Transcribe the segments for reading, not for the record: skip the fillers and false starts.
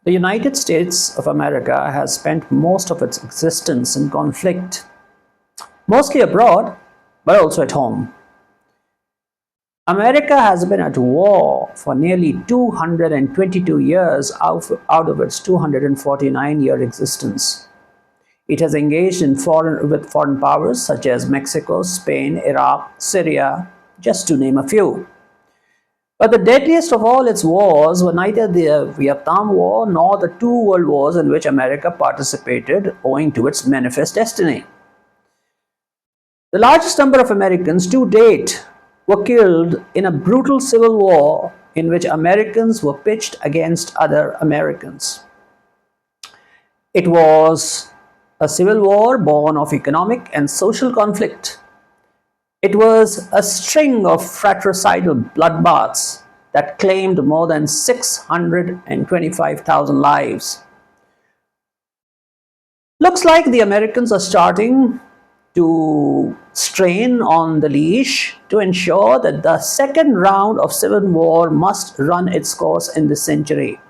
The United States of America has spent most of its existence in conflict, mostly abroad, but also at home. America has been at war for nearly 222 years out of its 249-year existence. It has engaged with foreign powers such as Mexico, Spain, Iraq, Syria, just to name a few. But the deadliest of all its wars were neither the Vietnam War nor the two world wars in which America participated owing to its manifest destiny. The largest number of Americans to date were killed in a brutal civil war in which Americans were pitched against other Americans. It was a civil war born of economic and social conflict. It was a string of fratricidal bloodbaths that claimed more than 625,000 lives. Looks like the Americans are starting to strain on the leash to ensure that the second round of civil war must run its course in this century.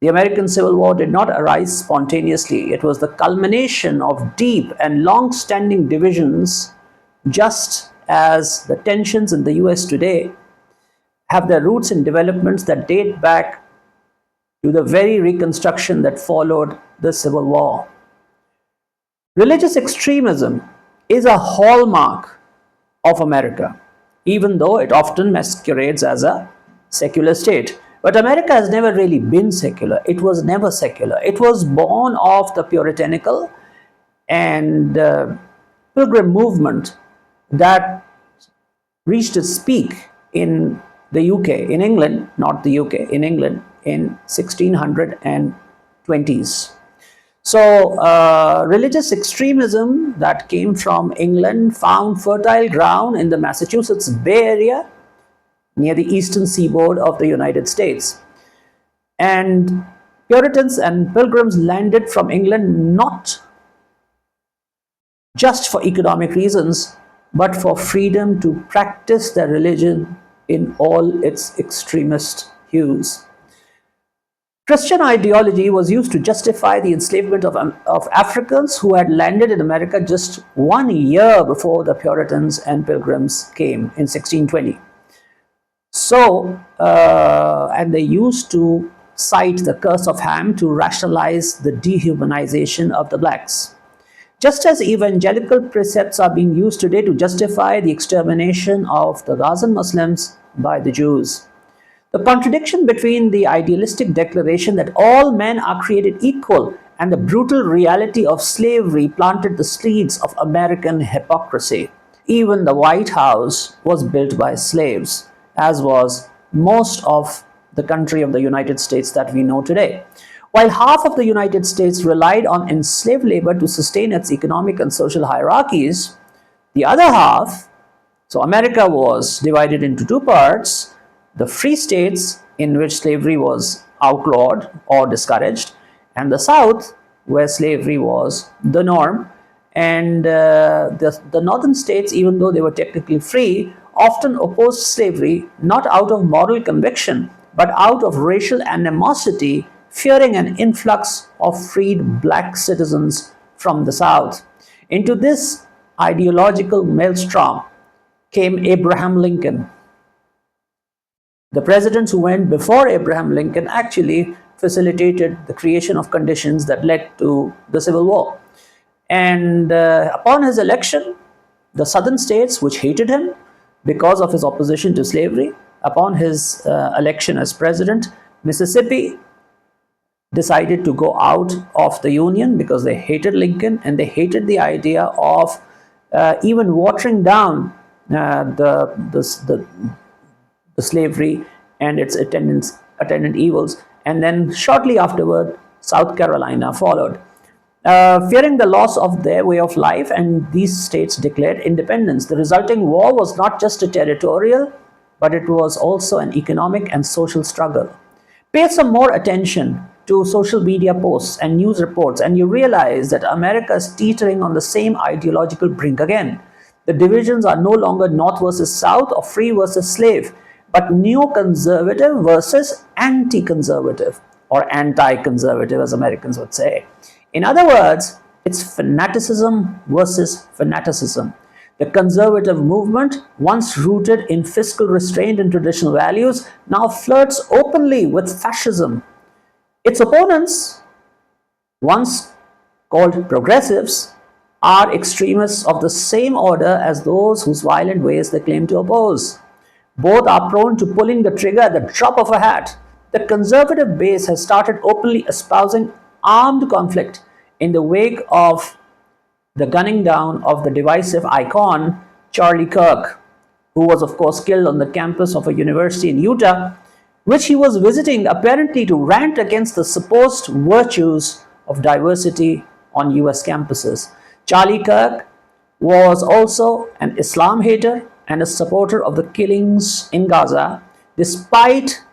The American Civil War did not arise spontaneously. It was the culmination of deep and long-standing divisions, just as the tensions in the US today have their roots in developments that date back to the very Reconstruction that followed the Civil War. Religious extremism is a hallmark of America, even though it often masquerades as a secular state. But America has never really been secular. It was never secular. It was born of the puritanical and pilgrim movement that reached its peak in the UK, in England, not the UK, in England in 1620s. So religious extremism that came from England found fertile ground in the Massachusetts Bay Area near the eastern seaboard of the United States. And Puritans and pilgrims landed from England not just for economic reasons, but for freedom to practice their religion in all its extremist hues. Christian ideology was used to justify the enslavement of Africans who had landed in America just 1 year before the Puritans and Pilgrims came in 1620. So, and they used to cite the curse of Ham to rationalize the dehumanization of the blacks. Just as evangelical precepts are being used today to justify the extermination of the Gazan Muslims by the Jews. The contradiction between the idealistic declaration that all men are created equal and the brutal reality of slavery planted the seeds of American hypocrisy. Even the White House was built by slaves, as was most of the country of the United States that we know today. While half of the United States relied on enslaved labor to sustain its economic and social hierarchies, the other half, so America was divided into two parts, the free states in which slavery was outlawed or discouraged, and the South where slavery was the norm. And the northern states, even though they were technically free, often opposed slavery not out of moral conviction, but out of racial animosity, fearing an influx of freed black citizens from the South. Into this ideological maelstrom came Abraham Lincoln. The presidents who went before Abraham Lincoln actually facilitated the creation of conditions that led to the Civil War. And upon his election, the southern states, which hated him because of his opposition to slavery, upon his election as president, Mississippi decided to go out of the Union because they hated Lincoln and they hated the idea of even watering down the slavery and its attendant evils. And then shortly afterward, South Carolina followed. Fearing the loss of their way of life, and these states declared independence. The resulting war was not just a territorial, but it was also an economic and social struggle. Pay some more attention to social media posts and news reports, and you realize that America is teetering on the same ideological brink again. The divisions are no longer North versus South or free versus slave, but neoconservative versus anti-conservative, or anti-conservative, as Americans would say. In other words, it's fanaticism versus fanaticism. The conservative movement, once rooted in fiscal restraint and traditional values, now flirts openly with fascism. Its opponents, once called progressives, are extremists of the same order as those whose violent ways they claim to oppose. Both are prone to pulling the trigger at the drop of a hat. The conservative base has started openly espousing armed conflict in the wake of the gunning down of the divisive icon Charlie Kirk, who was of course killed on the campus of a university in Utah, which he was visiting apparently to rant against the supposed virtues of diversity on US campuses. Charlie Kirk was also an Islam hater and a supporter of the killings in Gaza, despite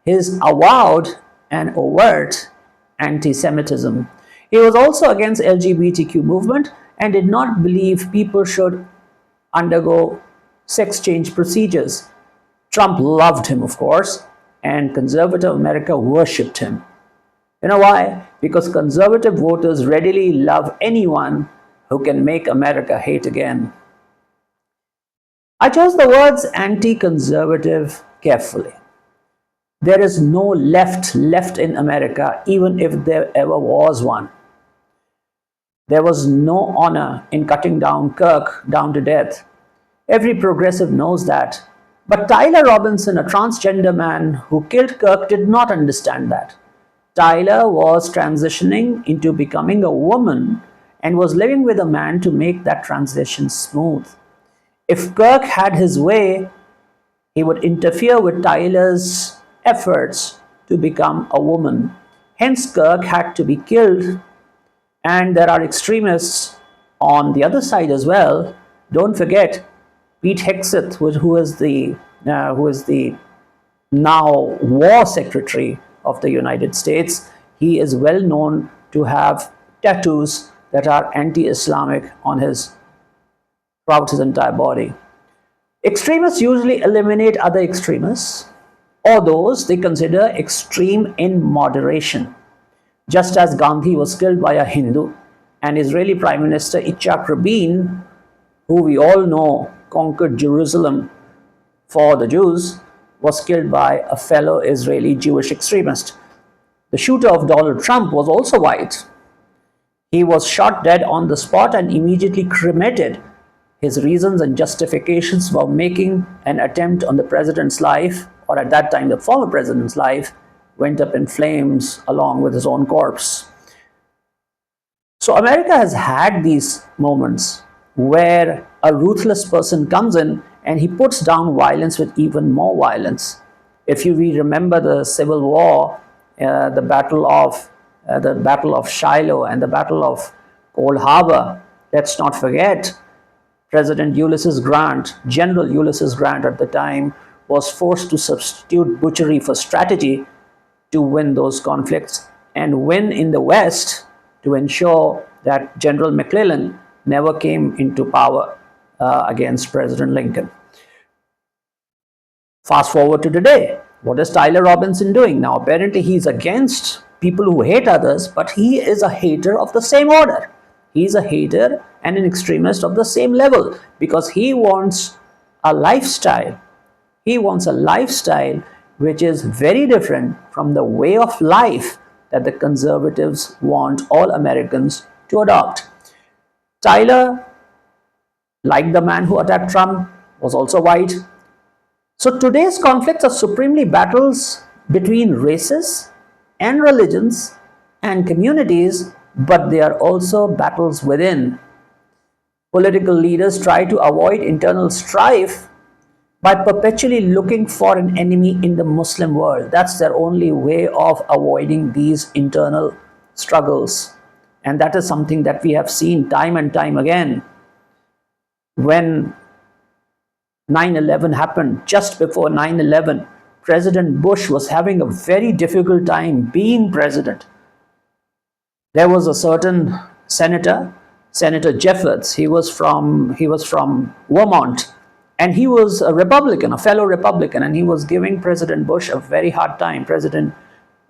his avowed and overt anti-Semitism. He was also against LGBTQ movement and did not believe people should undergo sex change procedures. Trump loved him, of course, and conservative America worshipped him. You know why? Because conservative voters readily love anyone who can make America hate again. I chose the words anti-conservative carefully. There is no left in America, even if there ever was one. There was no honor in cutting down Kirk down to death. Every progressive knows that. But Tyler Robinson, a transgender man who killed Kirk, did not understand that. Tyler was transitioning into becoming a woman and was living with a man to make that transition smooth. If Kirk had his way, he would interfere with Tyler's efforts to become a woman. Hence, Kirk had to be killed. And there are extremists on the other side as well. Don't forget Pete Hegseth, who is the now War Secretary of the United States. He is well known to have tattoos that are anti-Islamic on his throughout his entire body. Extremists usually eliminate other extremists or those they consider extreme in moderation. Just as Gandhi was killed by a Hindu, and Israeli Prime Minister Yitzhak Rabin, who we all know conquered Jerusalem for the Jews, was killed by a fellow Israeli Jewish extremist. The shooter of Donald Trump was also white. He was shot dead on the spot and immediately cremated. His reasons and justifications for making an attempt on the president's life, or at that time the former president's life, went up in flames along with his own corpse. So America has had these moments where a ruthless person comes in and he puts down violence with even more violence. If you remember the Civil War, the Battle of Shiloh and the Battle of Cold Harbor, let's not forget President Ulysses Grant, General Ulysses Grant at the time, was forced to substitute butchery for strategy to win those conflicts and win in the West to ensure that General McClellan never came into power against President Lincoln. Fast forward to today. What is Tyler Robinson doing? Now, apparently he's against people who hate others, but he is a hater of the same order. He's a hater and an extremist of the same level because he wants a lifestyle. He wants a lifestyle which is very different from the way of life that the conservatives want all Americans to adopt. Tyler, like the man who attacked Trump, was also white. So today's conflicts are supremely battles between races and religions and communities, but they are also battles within. Political leaders try to avoid internal strife by perpetually looking for an enemy in the Muslim world. That's their only way of avoiding these internal struggles. And that is something that we have seen time and time again. When 9/11 happened, just before 9/11, President Bush was having a very difficult time being president. There was a certain senator, Senator Jeffords. He was from Vermont, and he was a Republican, a fellow Republican, and he was giving President Bush a very hard time. President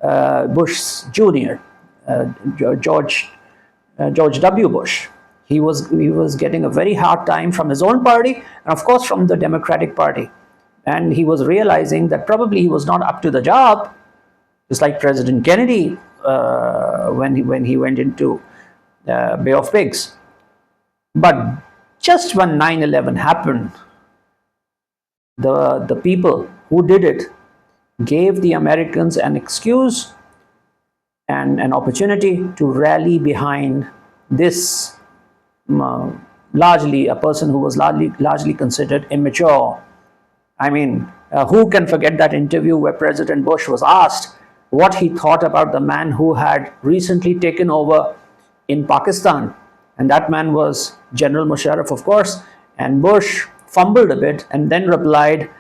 Bush Jr., George George W. Bush. He was getting a very hard time from his own party and of course from the Democratic Party, and he was realizing that probably he was not up to the job, just like President Kennedy when he went into Bay of Pigs. But just when 9/11 happened, the people who did it gave the Americans an excuse and an opportunity to rally behind this largely a person who was largely considered immature. I mean, who can forget that interview where President Bush was asked what he thought about the man who had recently taken over in Pakistan? And that man was General Musharraf, of course. And Bush fumbled a bit and then replied,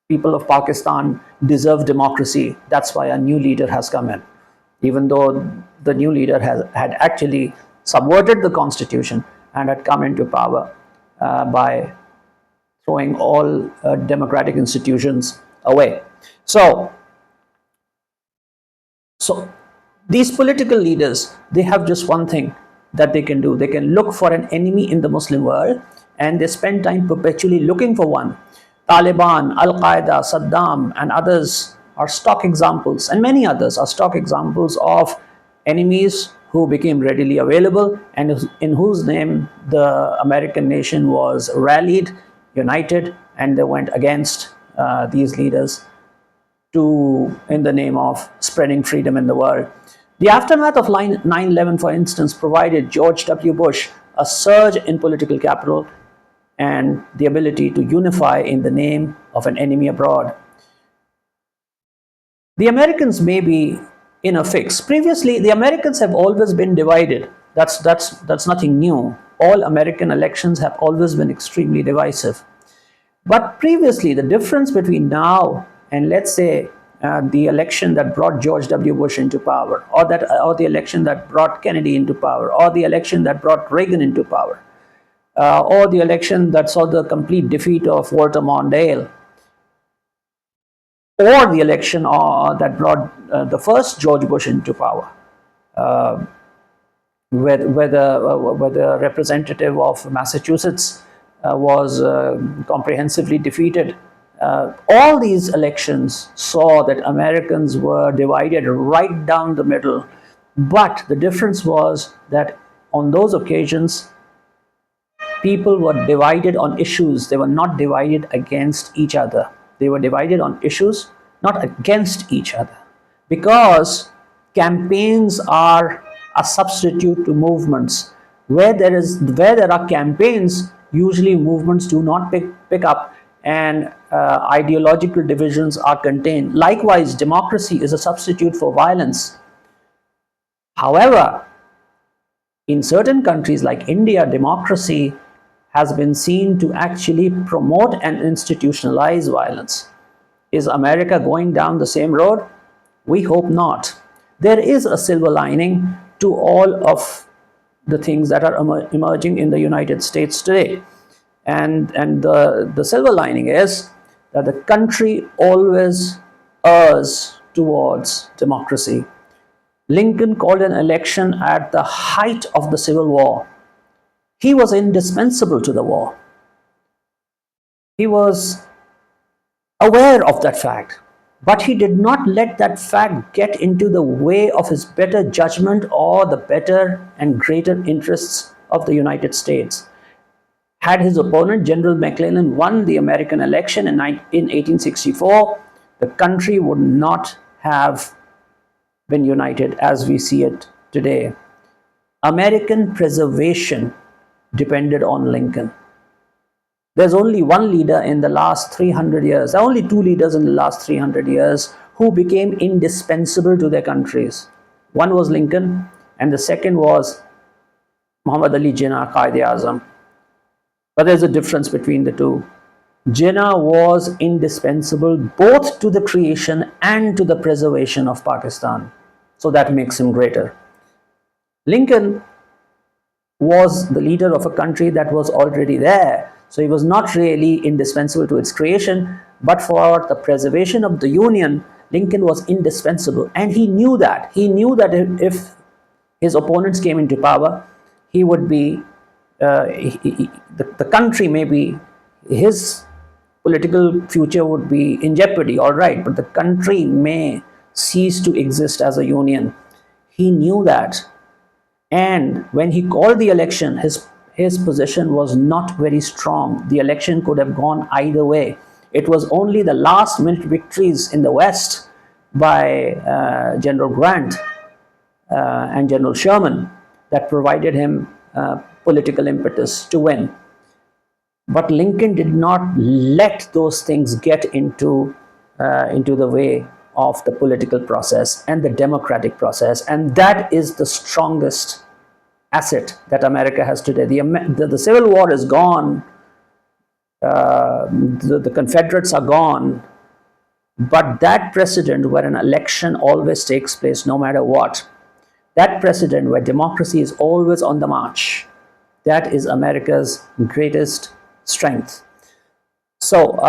people of Pakistan deserve democracy. That's why a new leader has come in. Even though the new leader had actually subverted the constitution and had come into power by throwing all democratic institutions away. So these political leaders, they have just one thing that they can do. They can look for an enemy in the Muslim world, and they spend time perpetually looking for one. Taliban, Al-Qaeda, Saddam, and others are stock examples, and many others are stock examples of enemies who became readily available and in whose name the American nation was rallied, united, and they went against these leaders in the name of spreading freedom in the world. The aftermath of 9/11, for instance, provided George W. Bush a surge in political capital and the ability to unify in the name of an enemy abroad. The Americans may be in a fix. Previously, the Americans have always been divided. That's nothing new. All American elections have always been extremely divisive. But previously, the difference between now and, let's say, the election that brought George W. Bush into power, or the election that brought Kennedy into power, or the election that brought Reagan into power, or the election that saw the complete defeat of Walter Mondale, or the election that brought the first George Bush into power, where the representative of Massachusetts was comprehensively defeated. All these elections saw that Americans were divided right down the middle. But the difference was that on those occasions, people were divided on issues. They were not divided against each other. They were divided on issues, not against each other. Because campaigns are a substitute to movements. Where there are campaigns, usually movements do not pick up, and ideological divisions are contained. Likewise, democracy is a substitute for violence. However, in certain countries like India, democracy has been seen to actually promote and institutionalize violence. Is America going down the same road? We hope not. There is a silver lining to all of the things that are emerging in the United States today. And the silver lining is that the country always errs towards democracy. Lincoln called an election at the height of the Civil War. He was indispensable to the war. He was aware of that fact, but he did not let that fact get into the way of his better judgment or the better and greater interests of the United States. Had his opponent, General McClellan, won the American election in 1864, the country would not have been united as we see it today. American preservation depended on Lincoln. There's only one leader in the last 300 years, there are only two leaders in the last 300 years who became indispensable to their countries. One was Lincoln, and the second was Muhammad Ali Jinnah, Quaid-e-Azam. But there's a difference between the two. Jinnah was indispensable both to the creation and to the preservation of Pakistan. So that makes him greater. Lincoln was the leader of a country that was already there. So he was not really indispensable to its creation, but for the preservation of the Union, Lincoln was indispensable. And he knew that. He knew that if his opponents came into power, he would be, the country, maybe his political future would be in jeopardy, all right, but the country may cease to exist as a union. He knew that. And when he called the election, his position was not very strong. The election could have gone either way. It was only the last minute victories in the West by General Grant and General Sherman that provided him political impetus to win. But Lincoln did not let those things get into the way of the political process and the democratic process. And that is the strongest asset that America has today. The Civil War is gone. The Confederates are gone. But that precedent where an election always takes place no matter what, that precedent where democracy is always on the march, that is America's greatest strength. So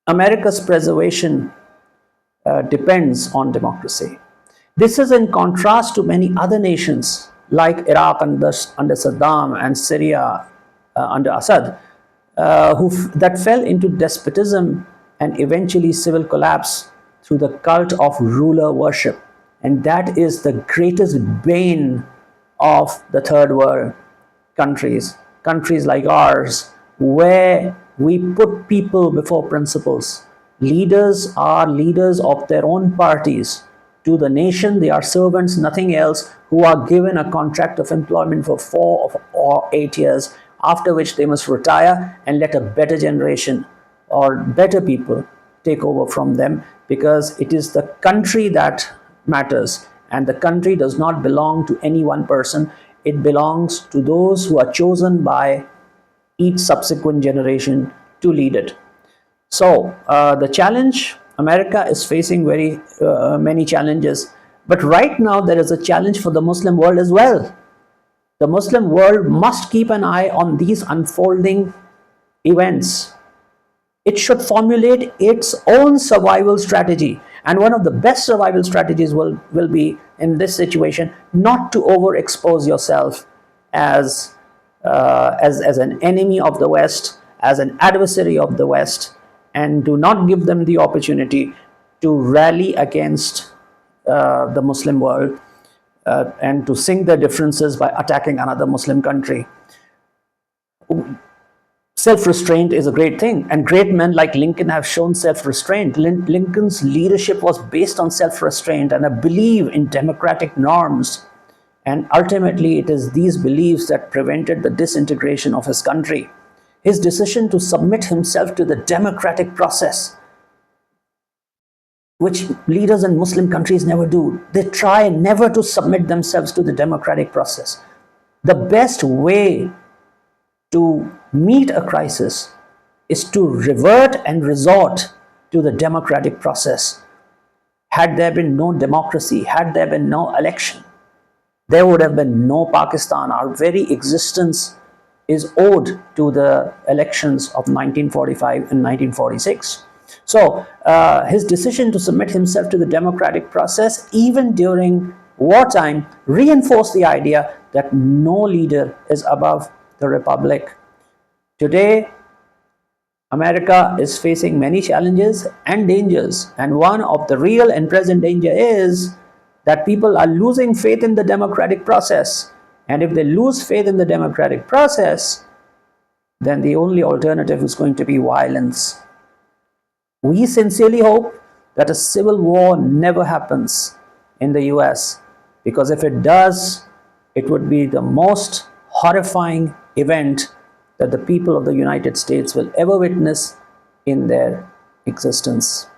America's preservation depends on democracy. This is in contrast to many other nations like Iraq under Saddam and Syria under Assad, that fell into despotism and eventually civil collapse through the cult of ruler worship. And that is the greatest bane of the third world countries like ours, where we put people before principles. Leaders are leaders of their own parties. To the nation, they are servants, nothing else, who are given a contract of employment for 4 or 8 years, after which they must retire and let a better generation or better people take over from them, because it is the country that matters, and the country does not belong to any one person. It belongs to those who are chosen by each subsequent generation to lead it. So the challenge, America is facing very many challenges, but right now there is a challenge for the Muslim world as well. The Muslim world must keep an eye on these unfolding events. It should formulate its own survival strategy. And one of the best survival strategies will be, in this situation, not to overexpose yourself as an enemy of the West, as an adversary of the West, and do not give them the opportunity to rally against the Muslim world and to sink their differences by attacking another Muslim country. Self-restraint is a great thing, and great men like Lincoln have shown self-restraint. Lincoln's leadership was based on self-restraint and a belief in democratic norms, and ultimately it is these beliefs that prevented the disintegration of his country. His decision to submit himself to the democratic process, which leaders in Muslim countries never do. They try never to submit themselves to the democratic process. The best way to meet a crisis is to revert and resort to the democratic process. Had there been no democracy, had there been no election, there would have been no Pakistan. Our very existence is owed to the elections of 1945 and 1946. So his decision to submit himself to the democratic process, even during wartime, reinforced the idea that no leader is above the republic. Today, America is facing many challenges and dangers, and one of the real and present danger is that people are losing faith in the democratic process. And if they lose faith in the democratic process, then the only alternative is going to be violence. We sincerely hope that a civil war never happens in the US, because if it does, it would be the most horrifying event that the people of the United States will ever witness in their existence.